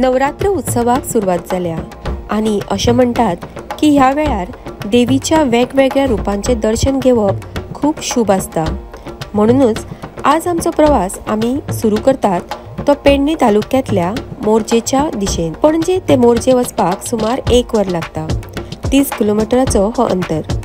नवरात्र उत्सवाक सुरुवात जाल्या आणि अशें म्हणटात की ह्या वेळार देवीच्या वेगवेगळ्या रूपांचे दर्शन घेवप खूब शुभ आसता। म्हणूनच आज आमचो प्रवास आमी सुरू करतात तो पेडणे तालुक्यातल्या मोरजेच्या दिशेन। पणजे ते मोरजे वचपाक सुमार 1 वर लागता। 30 किलोमीटराचो हो अंतर।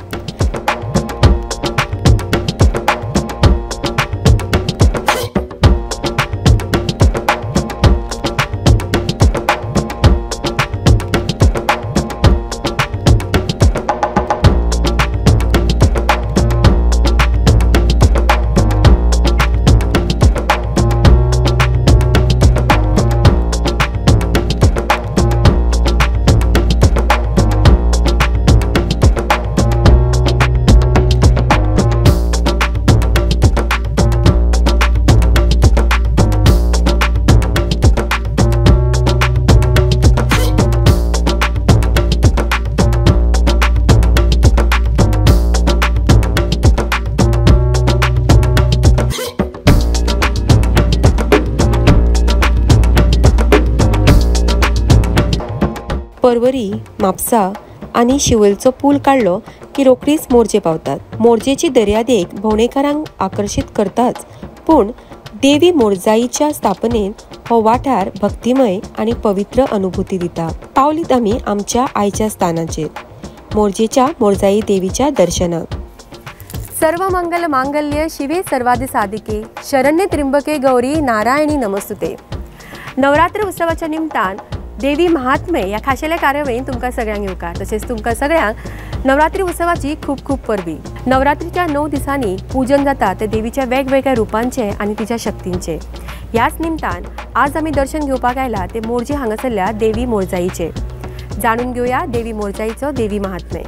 परवरी, म्हापसा आणि शिवोलचो पूल काढलो की रोखडीच मोरजे पावतात। मोरजेची दर्यादेग भोंवडेकारांक आकर्षित करताच, पण देवी मोरजाईच्या स्थापनेन हो वाठार भक्तिमय आणि पवित्र अनुभूती दिता। पावलीत आमी आमच्या आयच्या स्थानाचेर मोरजेच्या मोरजाई देवीच्या दर्शनाक। सर्व मंगल मांगल्य शिवे सर्वादि साधिके शरण्ये त्र्यंबके गौरी नारायणी नमस्तुते। नवरात्र उत्सवाच्या निमतान देवी महात्म्य या खाशेल्या कार्यावळीन तुमकां सगळ्यांक येवकार। तशेंच तुमकां सगळ्यांक नवरात्री उत्सवाची खूप खूप परबी। नवरात्रीच्या 9 दिसांनी पूजन जाता ते देवीच्या वेगवेगळ्या रूपांचे आणि तिच्या शक्तींचे। ह्याच निमतान आज आमी दर्शन घेवपाक आयला ते मोरजे हांगासरल्या देवी मोरजाईचे। जाणून घेवया देवी मोरजाईचो देवी महात्म्य।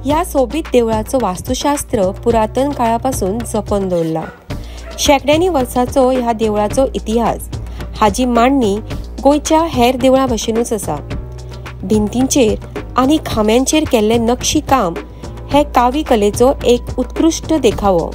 या सोबीत देवळाचो वास्तुशास्त्र पुरातन काळापासून जपून दवरला। शेकड्यांनी वर्सांचो ह्या देवळाचो इतिहास हाजी मांडणी गोंयच्या हेर देवळां भशेनूच आसा। भिंतींचेर आनी खांब्यांचेर केल्ले नक्षी काम हे कावी कलेचो एक उत्कृष्ट देखावो।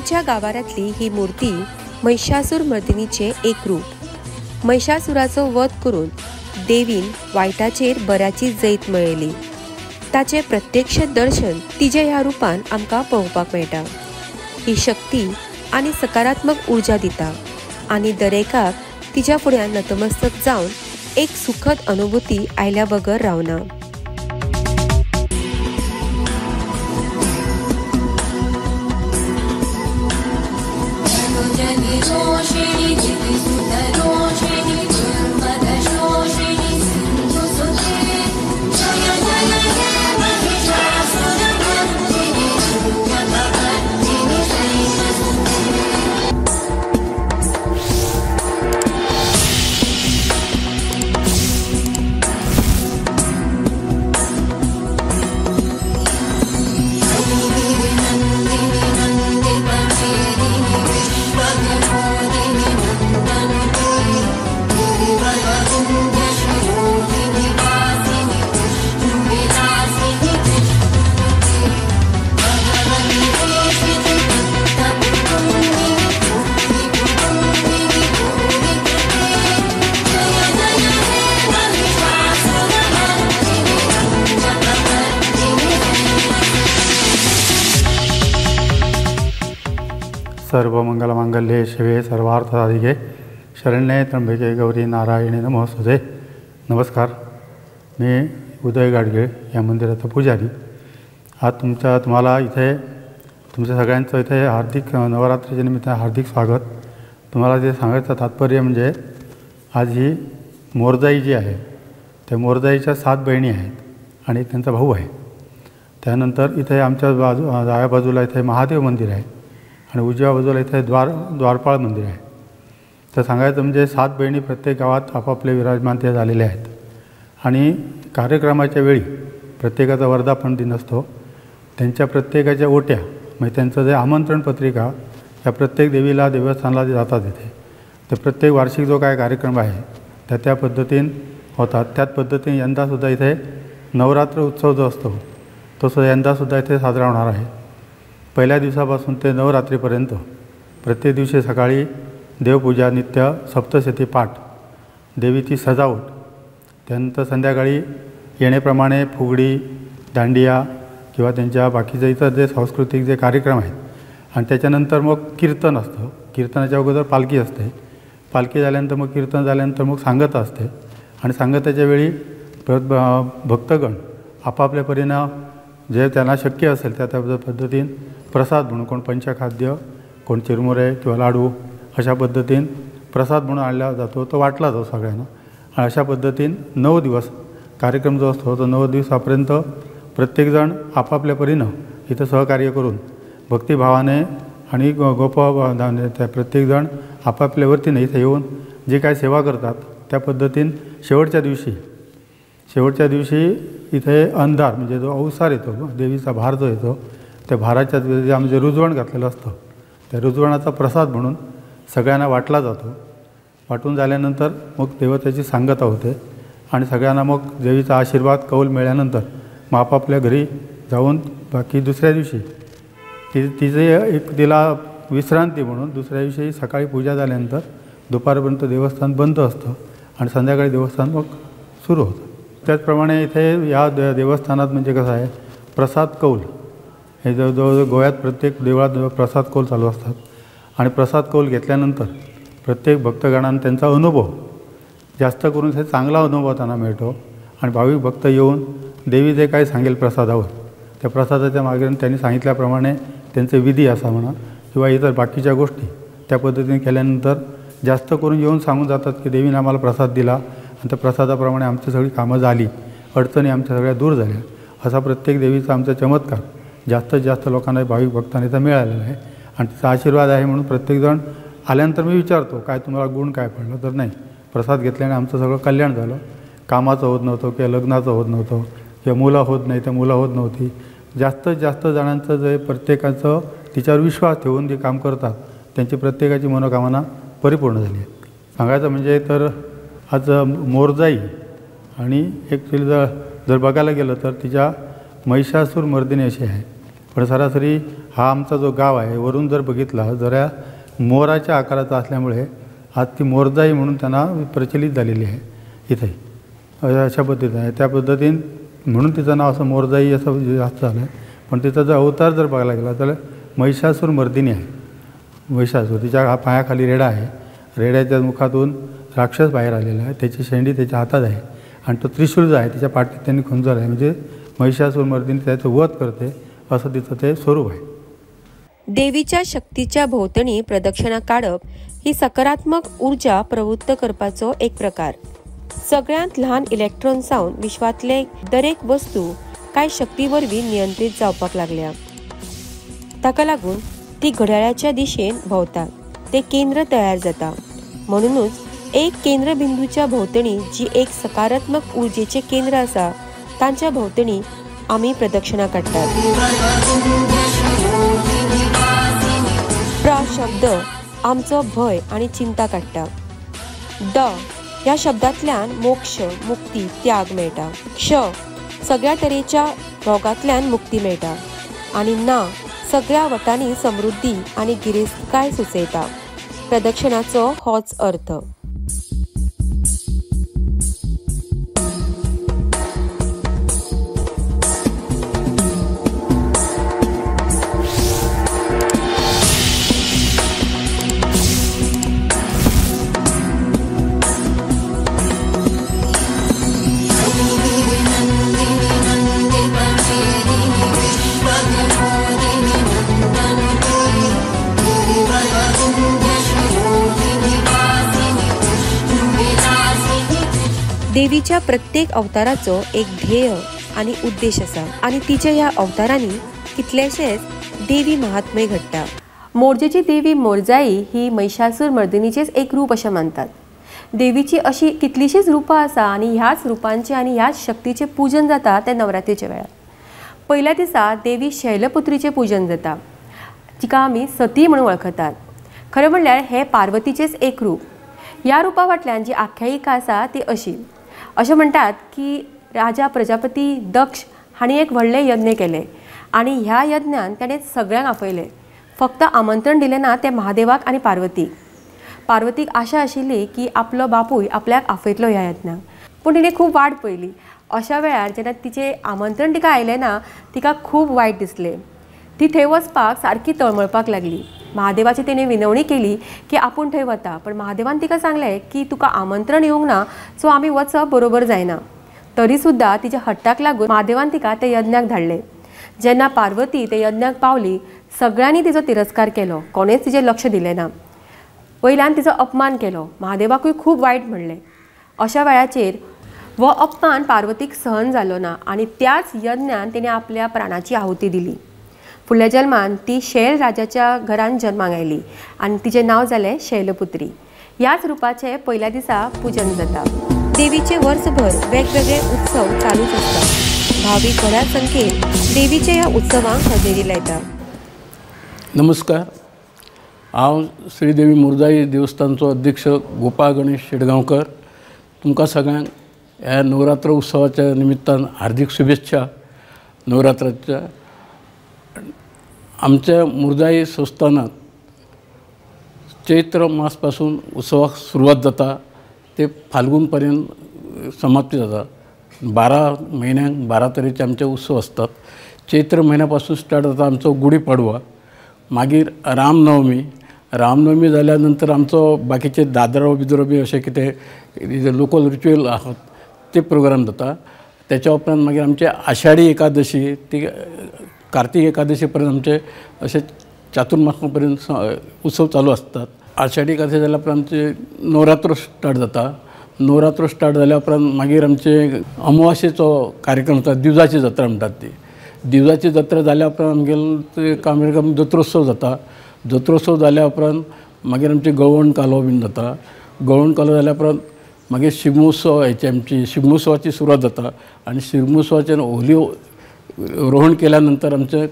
देवीच्या गाभाऱ्यातली ही मूर्ती महिषासूर मर्दिनीचे एक रूप। महिषासुराचो वध करून देवीन वायटाचेर बऱ्याची जैत मेळयली। ताचे प्रत्यक्ष दर्शन तिच्या ह्या रूपान आमकां पळोवपाक मेळटा। ही शक्ती आनी सकारात्मक उर्जा दिता आनी दरेकाक तिच्या फुड्यान नतमस्तक जावन एक सुखद अनुभूती आयल्या बगर रावना। सर्वमंगलमांगल्ये शिवे सर्वार्थसाधिके शरण्ये त्र्यंबके गौरी नारायणी नमोस्तुते। नमस्कार, मी उदय गाडगे या मंदिराचा पुजारी। आज तुम्हाला इथे तुमच्या सगळ्यांचं इथे हार्दिक नवरात्रीच्या निमित्ताने हार्दिक स्वागत। तुम्हाला जे सांगायचं तात्पर्य म्हणजे आज ही मोरजाई जी आहे त्या मोरजाईच्या 7 बहिणी आहेत आणि त्यांचा भाऊ आहे। त्यानंतर इथे आमच्या डाव्या बाजूला इथे महादेव मंदिर आहे आणि उजव्या बाजूला इथे द्वारपाळ मंदिर आहे। तर सांगायचं म्हणजे 7 बहिणी प्रत्येक गावात आपापले विराजमान ते झालेले आहेत आणि कार्यक्रमाच्या वेळी प्रत्येकाचा वर्धापन दिन असतो। त्यांच्या प्रत्येकाच्या ओट्या म्हणजे त्यांचं जे आमंत्रण पत्रिका या प्रत्येक देवीला देवस्थानाला जातात इथे। तर प्रत्येक वार्षिक जो काय कार्यक्रम आहे त्या पद्धतीने होतात। त्याच पद्धतीने यंदासुद्धा इथे नवरात्र उत्सव जो असतो तो यंदासुद्धा इथे साजरा होणार आहे। पहिल्या दिवसापासून ते नवरात्रीपर्यंत प्रत्येक दिवशी सकाळी देवपूजा, नित्य सप्तशती पाठ, देवीची सजावट, त्यानंतर संध्याकाळी येणेप्रमाणे फुगडी, दांडिया किंवा त्यांच्या बाकीचे इतर जे सांस्कृतिक जे कार्यक्रम आहेत आणि त्याच्यानंतर मग कीर्तन असतं। कीर्तनाच्या अगोदर पालखी असते, पालखी झाल्यानंतर मग कीर्तन झाल्यानंतर मग सांगता असते आणि सांगताच्या वेळी भक्तगण आपापल्या परीनं जे त्यांना शक्य असेल त्या पद्धतीने प्रसाद म्हणून कोण पंचखाद्य, कोण चिरमुरे किंवा लाडू अशा पद्धतीने प्रसाद म्हणून आणला जातो, तो वाटला जातो सगळ्यांना। आणि अशा पद्धतीने 9 दिवस कार्यक्रम जो असतो तो 9 दिवसापर्यंत प्रत्येकजण आपापल्या परीनं इथं सहकार्य करून भक्तिभावाने आणि गोपभावाने त्या प्रत्येकजण आपापल्या वतीने इथे येऊन जे काय सेवा करतात त्या पद्धतीने शेवटच्या दिवशी इथे अंधार म्हणजे जो अवसार येतो, देवीचा भार जो येतो, त्या भाराच्या जे आम्ही रुजवण घातलेलं असतं त्या रुजवणाचा प्रसाद म्हणून सगळ्यांना वाटला जातो। वाटून झाल्यानंतर मग देवतेची सांगता होते आणि सगळ्यांना मग देवीचा आशीर्वाद कौल मिळाल्यानंतर मग आपापल्या घरी जाऊन बाकी दुसऱ्या दिवशी तिला विश्रांती म्हणून दुसऱ्या दिवशी सकाळी पूजा झाल्यानंतर दुपारपर्यंत देवस्थान बंद असतं आणि संध्याकाळी देवस्थान मग सुरू होतं। त्याचप्रमाणे इथे या देवस्थानात म्हणजे कसं आहे, प्रसाद कौल हे जवळजवळ गोव्यात प्रत्येक देवळात प्रसाद कौल चालू असतात आणि प्रसाद कौल घेतल्यानंतर प्रत्येक भक्तगणांना त्यांचा अनुभव जास्त करून हे चांगला अनुभव त्यांना मिळतो आणि भाविक भक्त येऊन देवी जे काही सांगेल प्रसादावर त्या प्रसादाच्या मागे त्यांनी सांगितल्याप्रमाणे त्यांचे विधी असा म्हणा किंवा इतर बाकीच्या गोष्टी त्या पद्धतीने केल्यानंतर जास्त करून येऊन सांगून जातात की देवीने आम्हाला प्रसाद दिला आणि त्या प्रसादाप्रमाणे आमची सगळी कामं झाली, अडचणी आमच्या सगळ्या दूर झाल्या। असा प्रत्येक देवीचा आमचा चमत्कार जास्तीत जास्त लोकांना भाविक भक्तांना इथं मिळालेला आहे आणि तिचा आशीर्वाद आहे म्हणून प्रत्येकजण आल्यानंतर मी विचारतो काय तुम्हाला गुण काय पडलं, तर नाही, प्रसाद घेतल्याने आमचं सगळं कल्याण झालं, कामाचं होत नव्हतं किंवा लग्नाचं होत नव्हतं किंवा मुलं होत नाही तर मुलं होत नव्हती। जास्तीत जास्त जणांचं जे प्रत्येकाचं तिच्यावर विश्वास ठेवून जे काम करतात त्यांची प्रत्येकाची मनोकामना परिपूर्ण झाली आहे। सांगायचं म्हणजे तर आज मोरजाई आणि ॲक्च्युली जर बघायला गेलं तर तिच्या महिषासूर मर्दिनी अशी आहे, पण सरासरी हा आमचा जो गाव आहे वरून जर बघितला जरा मोराच्या आकाराचा असल्यामुळे आज ती मोरजाई म्हणून त्यांना प्रचलित झालेली आहे इथे. अशा पद्धतीने आहे. त्या पद्धतीने म्हणून तिचं नाव असं मोरजाई असं जास्त झालं आहे. पण तिचा जर अवतार जर बघायला गेला तर महिषासूर मर्दिनी आहे. महिषासूर तिच्या पायाखाली रेडा आहे. रेड्याच्या मुखातून राक्षस बाहेर आलेला आहे. त्याची शेंडी त्याच्या हातात आहे आणि तो त्रिशूळ जो आहे तिच्या पाठीत त्यांनी खुंजर आहे. म्हणजे महिषासूर मर्दिनी त्याचं वध करते असं तिचं ते स्वरूप आहे. देवीच्या शक्तीच्या भोवतणी प्रदक्षिणा काढप ही सकारात्मक ऊर्जा प्रवृत्त करपाचो एक प्रकार. सगळ्यात लहान इलेक्ट्रॉन सावन विश्वातले दरेक वस्तू काय शक्ती वरवीं नियंत्रित जावपाक लागल्या. ताका लागून ती घड्याळाच्या दिशेन भोंवतात. ते केंद्र तयार जाता. म्हणूनच एक केंद्र बिंदूच्या भोवतणी जी एक सकारात्मक ऊर्जेचे केंद्र आसा तांच्या भोवतणी आम्ही प्रदक्षिणा काढतात. प्र शब्द आमचो भय आणि चिंता काढटा. द या शब्दांतल्यान मोक्ष, मुक्ती, त्याग मेळटा. क्ष सगळ्या तरेच्या रोगांतल्यान मुक्ती मेळटा. आणि ना सगळ्या वटांनी समृद्धी आणि गिरेस्तकाय सुचयता. प्रदक्षिणाचो होच अर्थ. देवीच्या प्रत्येक अवताराचो एक ध्येय आणि उद्देश आसा आणि तिच्या ह्या अवतारांनी कितलेशेच देवी महात्म्य घडटा. मोरजेची देवी मोरजाई ही महिषासूर मर्दिनीचेच एक रूप अशें मानतात. देवीची अशी कितलीशीच रूपां आसा आणि ह्याच रूपांचे आणि ह्याच शक्तीचे पूजन जाता ते नवरात्रीच्या वेळार. पहिल्या दिसा देवी शैलपुत्रीचे पूजन जाता, जिका आमी सती म्हणून वळखतात. खरें म्हणल्यार हे पार्वतीचेच एक रूप. ह्या रुपा फाटल्यान जी आख्यायिका आसा ती अशें म्हणटात की राजा प्रजापती दक्ष हांणी एक व्हडलें यज्ञ केलें आनी ह्या यज्ञान ताणें सगळ्यांक आपयलें. फक्त आमंत्रण दिलें ना तें महादेवाक आनी पार्वतीक. पार्वतीक आशा आशिल्ली की आपलो बापूय आपल्याक आपयतलो ह्या यज्ञाक, पूण तिणें खूब वाट पयली. अशा वेळार जेन्ना तिचें आमंत्रण तिका आयलें ना तिका खूब वायट दिसलें. ती थंय वचपाक सारकी तळमळपाक लागली. महादेवाची तिणें विनवणी केली की आपूण थंय वता, पण महादेवान तिका सांगलें की तुका आमंत्रण येवंक ना सो आमी वचप बरोबर जायना. तरी सुद्दां तिच्या हट्टाक लागून महादेवान तिका ते यज्ञाक धाडलें. जेन्ना पार्वती ते यज्ञाक पावली सगळ्यांनी तिचो तिरस्कार केलो. कोणेच तिचें लक्ष दिलें ना. वयल्यान तिचो अपमान केलो. महादेवाकूय खूब वायट म्हणलें. अशा वेळाचेर हो अपमान पार्वतीक सहन जालो ना आनी त्याच यज्ञान तिणें आपल्या प्राणाची आहुती दिली. फुडल्या जल्मान ती शैल राजाच्या घरान जल्माक आयली आनी तिचें नांव जालें शैलपुत्री. ह्याच रुपाचें पयल्या दिसा पूजन जाता. देवीचे वर्सभर वेगवेगळे उत्सव चालूच आसतात. भावीक व्हड्या संख्येन देवीच्या ह्या उत्सवांक हजेरी लायता. नमस्कार, हांव श्रीदेवी मोरजाई देवस्थानचो अध्यक्ष गोपाळ गणेश शेटगांवकर. तुमकां सगळ्यांक ह्या नवरात्र उत्सवाच्या निमित्तान हार्दिक शुभेच्छा. नवरात्राच्या आमच्या मोरजाई संस्थानात चैत्र मासपासून उत्सवाक सुरवात जाता ते फाल्गूनपर्यंत समाप्ती जाता. 12 म्हयन्यांक 12 तरेचे आमचे उत्सव असतात. चैत्र म्हयन्यापासून स्टार्ट जाता आमचो गुढीपाडवा, मागीर रामनवमी जाल्या नंतर आमचो बाकीचे दादरो बिदरो बी अशें कितें लोकल रिच्युअल आहात ते प्रोग्राम जाता. त्याच्या उपरांत मागीर आमचे आषाढी एकादशी ती कार्तिक एकादशी पर्यंत आमचे असे चातुर्मासापर्यंत उत्सव चालू असतात. आषाढी एकादशी जाल्या उपरांत आमचे नवरात्र स्टार्ट जाता. नवरात्र स्टार्ट जाल्या उपरांत मागीर आमचे अमावाशेचो कार्यक्रम जाता. दिवजाची जात्रा म्हणटात ती. दिवजाची जात्रा जाल्या उपरांत आमगेलो कार्यक्रम जत्रोत्सव जाता. जत्रोत्सव जाल्या उपरांत मागीर आमचे गवळण कालो बीन जाता. गवळण कालो जाल्या उपरांत मागीर शिगमोत्सव आमची शिगमोत्सवाची सुरवात जाता आनी शिगमोत्सवाचेर होली रोहण केल्यानंतर आमच्या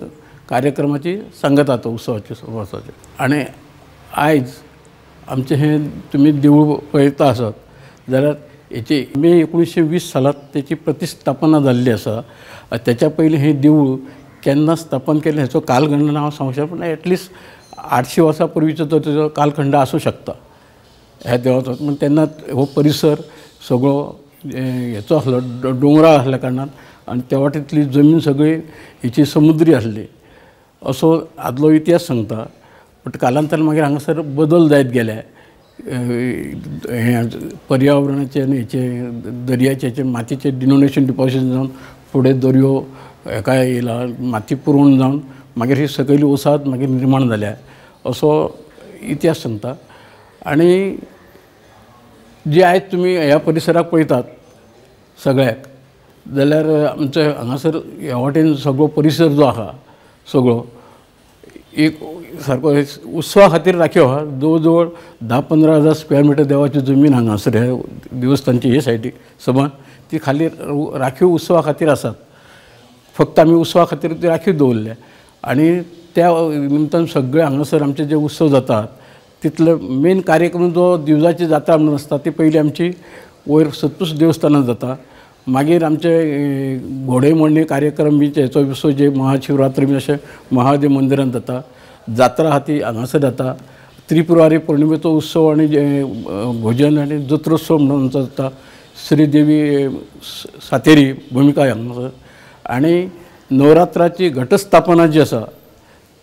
कार्यक्रमाची सांगता तो उत्सवाची. आणि आयज आमचे हे तुम्ही देवूळ पळयता आसात जाल्यार हेची मे 1920 सालांत त्याची प्रतिस्थापना जाल्ली आसा. त्याच्या पयलीं हें देवूळ केन्ना स्थापन केलें हेचो कालखंड हांव सांगूंक शकना, पूण एटलिस्ट 800 वर्सां पयलींचो तो तेजो कालखंड आसूं शकता ह्या देवाचो. पूण तेन्ना हो परिसर सगळो हेचो आसलो, दोंगराळ आसल्या कारणान आनी त्या वाटेंतली जमीन सगळी हिची समुद्री आसली असो आदलो इतिहास सांगता. बट कालांतरान मागीर हांगासर बदल जायत गेले, पर्यावरणाचे आनी हेचे दर्याचे मातयेचे डिनोनेशन डिपॉझिशन जावन फुडें दर्यो हेका येयला, माती पुरवण जावन मागीर ही सकयली वसाहत मागीर निर्माण जाल्या असो इतिहास सांगता. आनी जी आयज तुमी ह्या परिसराक पळयतात सगळ्याक, जाल्यार आमचे हांगासर ह्या वाटेन सगळो परिसर जो आहा सगळो एक सारको उत्सवा खातीर राखीव आहा. जवळ जवळ 10-15 हजार स्क्वेअर मिटर देवाची जमीन हांगासर ह्या देवस्थानची हे सायडीक सबंद ती खाली राखीव उत्सवा खातीर आसात. फक्त आमी उत्सवा खातीर ती राखीव दवरल्या आनी त्या निमतान सगळे हांगासर आमचे जे उत्सव जातात तितले मेन कार्यक्रम जो दिवजाची जात्रा म्हणून आसता ती पयली आमची वयर सत्तूस देवस्थानांत जाता. मागीर आमचे घोडेमोडणी कार्यक्रम बी हेचो उत्सव जे महाशिवरात्री बी अशें महादेव मंदिरांत जाता. जात्रा आहा ती हांगासर जाता. त्रिपुरारी पौर्णिमेचो उत्सव आनी भजन आनी जत्रोत्सव म्हणून आमचो जाता. श्रीदेवी सातेरी भुमिका हांगासर. आनी नवरात्राची घटस्थापना जी आसा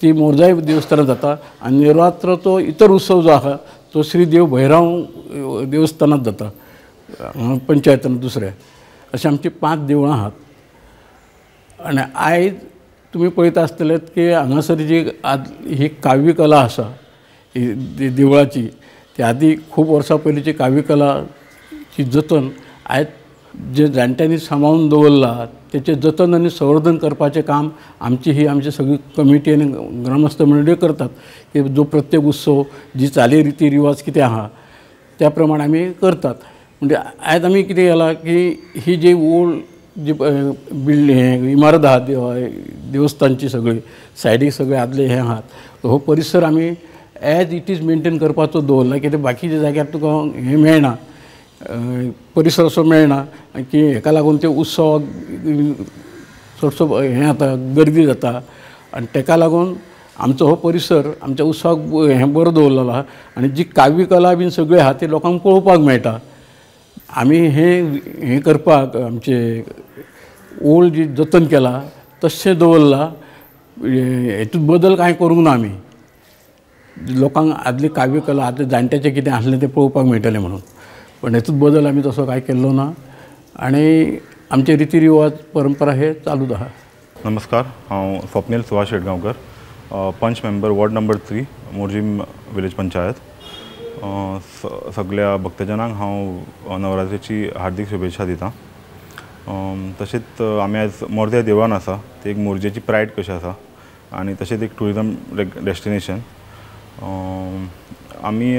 ती मोरजाय देवस्थानांत जाता. आनी नवरात्राचो इतर उत्सव जो आहा तो श्रीदेव भैरव देवस्थानांत जाता पंचायतान दुसऱ्या. अशें आमची 5 देवळां आहात. आनी आयज तुमी पळयता आसतले की हांगासर जी ही काव्य कला आसा ही देवळाची, ती आदी खूब वर्सां पयलींची काव्य कलाची जतन आयज जे जाणट्यांनी सांबाळून दवरला तेचें जतन आनी संवर्धन करपाचें काम आमची सगळी कमिटी आनी ग्रामस्थ मंडळी करतात. की जो प्रत्येक उत्सव जी चाली रिती रिवाज कितें आहा त्या प्रमाणे आमी करतात. म्हणजे आयज आमी कितें केलां की ही जी ओल्ड जी बिल्डींग इमारत आहा देवस्थानची सगळी सायडीक सगळे आदले हे आहात, हो परिसर आमी एज इट इज मेंटेन करपाचो दवरला. कित्याक बाकीच्या जाग्यार तुका हें मेळना, परिसर असो मेळना की हेका लागून ते उत्सवाक चडसो हें जाता, गर्दी जाता. आनी तेका लागून आमचो हो परिसर आमच्या उत्सवाक हें बरो दवरलेलो आहा. आनी जी काव्य कला बीन सगळी आहा ती लोकांक पळोवपाक मेळटा. आमी हें करपाक आमचे ओल्ड जी जतन केला तशें दवरला. हेतूंत बदल कांय करूंक ना आमी. लोकांक आदली काव्य कला आदले जाणट्याचें कितें आसलें तें पळोवपाक मेळटलें म्हणून. पण हेतूंत बदल आमी तसो कांय केल्लो ना आनी आमचे रिती रिवाज परंपरा हे चालूच आहा. नमस्कार, हांव Swapnil Subhash Shetgaonkar, panch member ward number 3 Morjim village panchayat. सगळ्या भक्तजनांक हांव नवरात्रेची हार्दिक शुभेच्छा दितां. तशेंच आमी आयज मोरजे देवळान आसा, ती एक मोरजेची प्रायड कशी आसा आनी तशेंच एक टुरिजम डेस्टिनेशन. आमी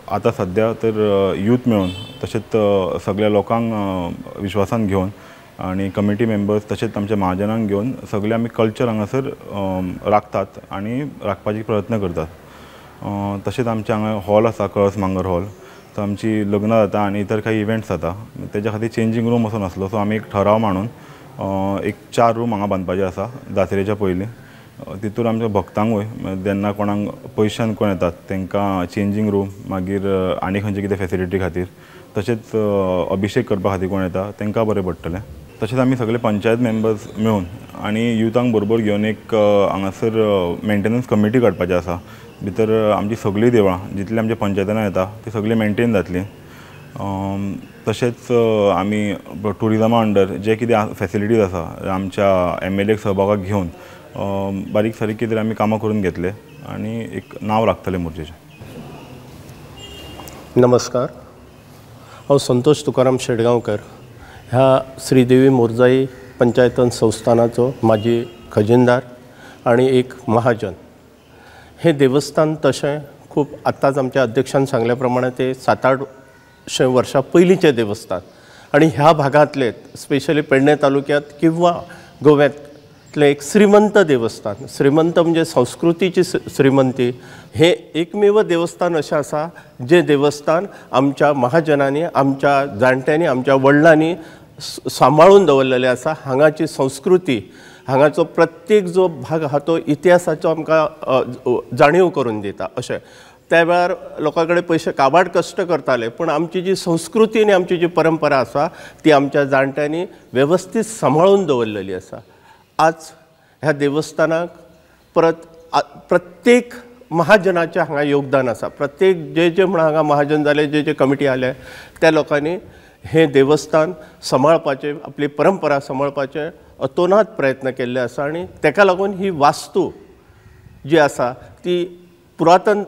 आतां सद्या तर यूथ मेळून तशेंच सगळ्या लोकांक विश्वासान घेवन आनी कमिटी मेंबर्स तशेंच आमच्या महाजनांक घेवन सगळे आमी कल्चर हांगासर राखतात आनी राखपाचे प्रयत्न करतात. तशेंच आमचे हांगा हॉल आसा, कळस मांगर हॉल, थंय आमची लग्नां जाता आनी इतर काही इव्हेंट्स जाता. तेज्या खातीर चेंजींग रूम असो नासलो, सो आमी एक ठराव मांडून एक 4 रूम हांगा बांदपाचे आसा जात्रेच्या पयलीं. तितून आमच्या भक्तांकूय जेन्ना कोणाक पयशान कोण येतात तांकां चेंजींग रूम, मागीर आनी खंयचे कितें फेसिलिटी खातीर, तशेंच अभिषेक करपा खातीर कोण येता तांकां बरें पडटलें. तशेंच आमी सगळे पंचायत मेंबर्स मेळून आनी युथांक बरोबर घेवन एक हांगासर मेंटेनन्स कमिटी काडपाची आसा. भितर आमची सगळीं देवळां जितली आमच्या पंचायतान येता ती सगळीं मेंटेन जातलीं. तशेंच आमी टुरिजमा अंडर जे कितें फेसिलिटीज आसा आमच्या MLAक सहभागाक घेवन बारीक सारीक कितें आमी कामां करून घेतले आनी एक नांव राखतले मोरजेचें. नमस्कार, हांव संतोष तुकाराम शेटगांवकर, ह्या श्रीदेवी मोरजाई पंचायतन संस्थानाचो माजी खजिनदार आनी एक महाजन. हे देवस्थान तशें खूब आत्ताच आमच्या अध्यक्षान सांगल्या प्रमाणे ते 700-800 वर्सां पयलींचें देवस्थान आनी ह्या भागांतले स्पेशली पेडणे तालुक्यांत किंवा गोव्यांतलें एक श्रीमंत देवस्थान. श्रीमंत म्हणजे संस्कृतीची श्रीमंती. हे एकमेव देवस्थान अशें आसा जें देवस्थान आमच्या महाजनांनी, आमच्या जाणट्यांनी, आमच्या वडिलांनी सांबाळून दवरलेलें आसा. हांगाची संस्कृती, हांगाचो प्रत्येक जो भाग आहा तो इतिहासाचो आमकां जाणीव करून दिता अशें. त्या वेळार लोकां कडेन पयशे काबाड कश्ट करताले, पूण आमची जी संस्कृती आनी आमची जी परंपरा आसा ती आमच्या जाणट्यांनी वेवस्थीत सांबाळून दवरलेली आसा. आज ह्या देवस्थानाक प्रत्येक महाजनाचें हांगा योगदान आसा. प्रत्येक जे म्हण हांगा महाजन जाले, जे कमिटी आले, त्या लोकांनी हें देवस्थान सांबाळपाचें, आपली परंपरा सांबाळपाचें अतोनात प्रयत्न केल्ले आसा. आनी तेका लागून ही वास्तू जी आसा ती पुरातन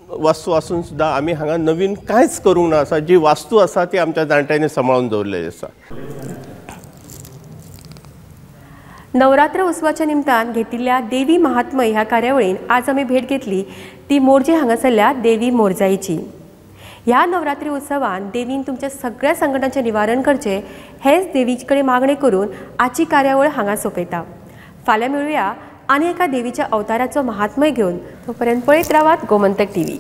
वास्तू आसून सुद्दां आमी हांगा नवीन कांयच करूंक ना आसा. जी वास्तू आसा ती आमच्या जाणट्यांनी सांबाळून दवरलेली आसा. नवरात्र उत्सवाच्या निमतान घेतिल्ल्या देवी महात्मय ह्या कार्यावळीन आज आमी भेट घेतली ती मोरजे हांगासरल्या देवी मोरजाईची. ह्या नवरात्री उत्सवान देवीन तुमच्या सगळ्या संकटांचें निवारण करचें हेच देवीचे कडेन मागणें करून आजची कार्यावळ हांगा सोंपयता. फाल्यां मेळुया आनी एका देवीच्या अवताराचो महात्मय घेवन. तोपर्यंत पळयत रावात गोमंतक टीव्ही.